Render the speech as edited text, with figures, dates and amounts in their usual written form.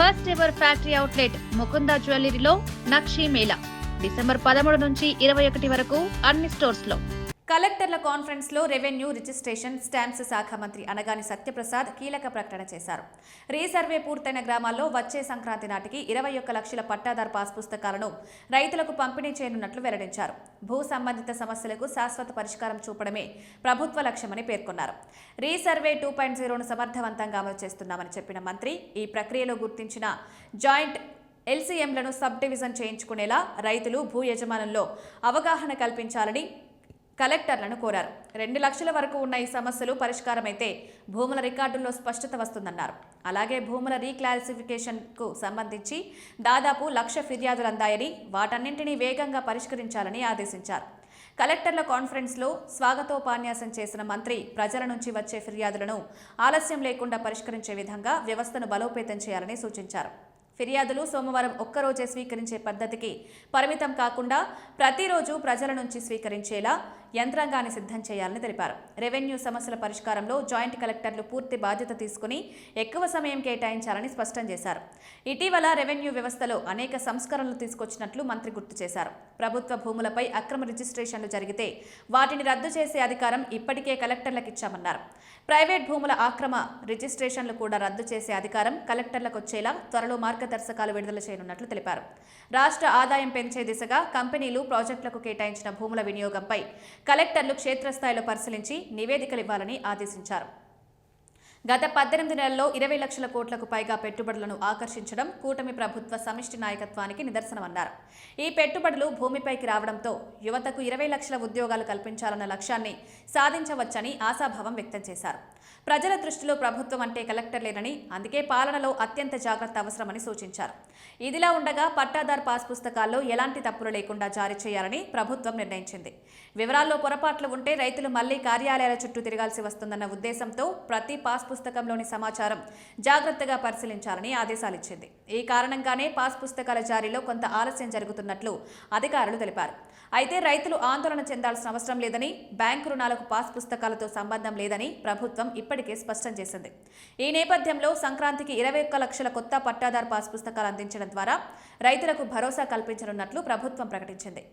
First ever factory outlet Mukunda జ్యువెలరీలో Nakshi Mela December 13 నుంచి 21 వరకు అన్ని స్టోర్స్ లో. కలెక్టర్ల కాన్ఫరెన్స్ లో రెవెన్యూ, రిజిస్ట్రేషన్, స్టాంప్స్ శాఖ మంత్రి అనగాని సత్యప్రసాద్ కీలక ప్రకటన చేశారు. రీసర్వే పూర్తయిన గ్రామాల్లో వచ్చే సంక్రాంతి నాటికి 21 లక్షల పట్టాదారు పాస్ పుస్తకాలను రైతులకు పంపిణీ చేయనున్నట్లు వెల్లడించారు. భూ సంబంధిత సమస్యలకు శాశ్వత పరిష్కారం చూపడమే ప్రభుత్వ లక్ష్యమని పేర్కొన్నారు. రీసర్వే 2.0ను సమర్థవంతంగా అమలు చేస్తున్నామని చెప్పిన మంత్రి ఈ ప్రక్రియలో గుర్తించిన జాయింట్ ఎల్సీఎంలను సబ్ డివిజన్ చేయించుకునేలా రైతులు, భూ యజమానుల్లో అవగాహన కల్పించాలని కలెక్టర్లను కోరారు. 2 లక్షల వరకు ఉన్న ఈ సమస్యలు పరిష్కారమైతే భూముల రికార్డుల్లో స్పష్టత వస్తుందన్నారు. అలాగే భూముల రీక్లాసిఫికేషన్కు సంబంధించి దాదాపు 1,00,000 ఫిర్యాదులు అందాయని, వాటన్నింటినీ వేగంగా పరిష్కరించాలని ఆదేశించారు. కలెక్టర్ల కాన్ఫరెన్స్లో స్వాగతోపన్యాసం చేసిన మంత్రి ప్రజల నుంచి వచ్చే ఫిర్యాదులను ఆలస్యం లేకుండా పరిష్కరించే విధంగా వ్యవస్థను బలోపేతం చేయాలని సూచించారు. ఫిర్యాదులు సోమవారం ఒక్కరోజే స్వీకరించే పద్ధతికి పరిమితం కాకుండా ప్రతిరోజు ప్రజల నుంచి స్వీకరించేలా యంత్రాంగాన్ని సిద్ధం చేయాలని తెలిపారు. రెవెన్యూ సమస్యల పరిష్కారంలో జాయింట్ కలెక్టర్లు పూర్తి బాధ్యత తీసుకుని ఎక్కువ సమయం కేటాయించాలని స్పష్టం చేశారు. ఇటీవల రెవెన్యూ వ్యవస్థలో అనేక సంస్కరణలు తీసుకొచ్చినట్లు మంత్రి గుర్తు చేశారు. ప్రభుత్వ భూములపై అక్రమ రిజిస్ట్రేషన్లు జరిగితే వాటిని రద్దు చేసే అధికారం ఇప్పటికే కలెక్టర్లకు ఇచ్చామన్నారు. ప్రైవేట్ భూముల అక్రమ రిజిస్ట్రేషన్లు కూడా రద్దు చేసే అధికారం కలెక్టర్లకు వచ్చేలా త్వరలో మార్గదర్శకాలు విడుదల చేయనున్నట్లు తెలిపారు. రాష్ట్ర ఆదాయం పెంచే దిశగా కంపెనీలు, ప్రాజెక్టులకు కేటాయించిన భూముల వినియోగంపై కలెక్టర్లు క్షేత్రస్థాయిలో పరిశీలించి నివేదికలు ఇవ్వాలని ఆదేశించారు. గత 18 నెలల్లో 20 లక్షల కోట్లకు పైగా పెట్టుబడులను ఆకర్షించడం కూటమి ప్రభుత్వ సమిష్టి నాయకత్వానికి నిదర్శనమన్నారు. ఈ పెట్టుబడులు భూమిపైకి రావడంతో యువతకు 20 లక్షల ఉద్యోగాలు కల్పించాలన్న లక్ష్యాన్ని సాధించవచ్చని ఆశాభావం వ్యక్తం చేశారు. ప్రజల దృష్టిలో ప్రభుత్వం అంటే కలెక్టర్లేనని, అందుకే పాలనలో అత్యంత జాగ్రత్త అవసరమని సూచించారు. ఇదిలా ఉండగా పట్టాదార్ పాస్ పుస్తకాల్లో ఎలాంటి తప్పులు లేకుండా జారీ చేయాలని ప్రభుత్వం నిర్ణయించింది. వివరాల్లో పొరపాట్లు ఉంటే రైతులు మళ్లీ కార్యాలయాల చుట్టూ తిరగాల్సి వస్తుందన్న ఉద్దేశంతో ప్రతి పాస్ పుస్తకంలోని సమాచారం జాగ్రత్తగా పరిశీలించాలని ఆదేశాలిచ్చింది. ఈ కారణంగానే పాస్ పుస్తకాల జారీలో కొంత ఆలస్యం జరుగుతున్నట్లు అధికారులు తెలిపారు. అయితే రైతులు ఆందోళన చెందాల్సిన అవసరం లేదని, బ్యాంకు రుణాలకు పాస్ పుస్తకాలతో సంబంధం లేదని ప్రభుత్వం ఇప్పటికే స్పష్టం చేసింది. ఈ నేపథ్యంలో సంక్రాంతికి 21 లక్షల కొత్త పట్టాదార్ పాస్ పుస్తకాలు అందించడం ద్వారా రైతులకు భరోసా కల్పించనున్నట్లు ప్రభుత్వం ప్రకటించింది.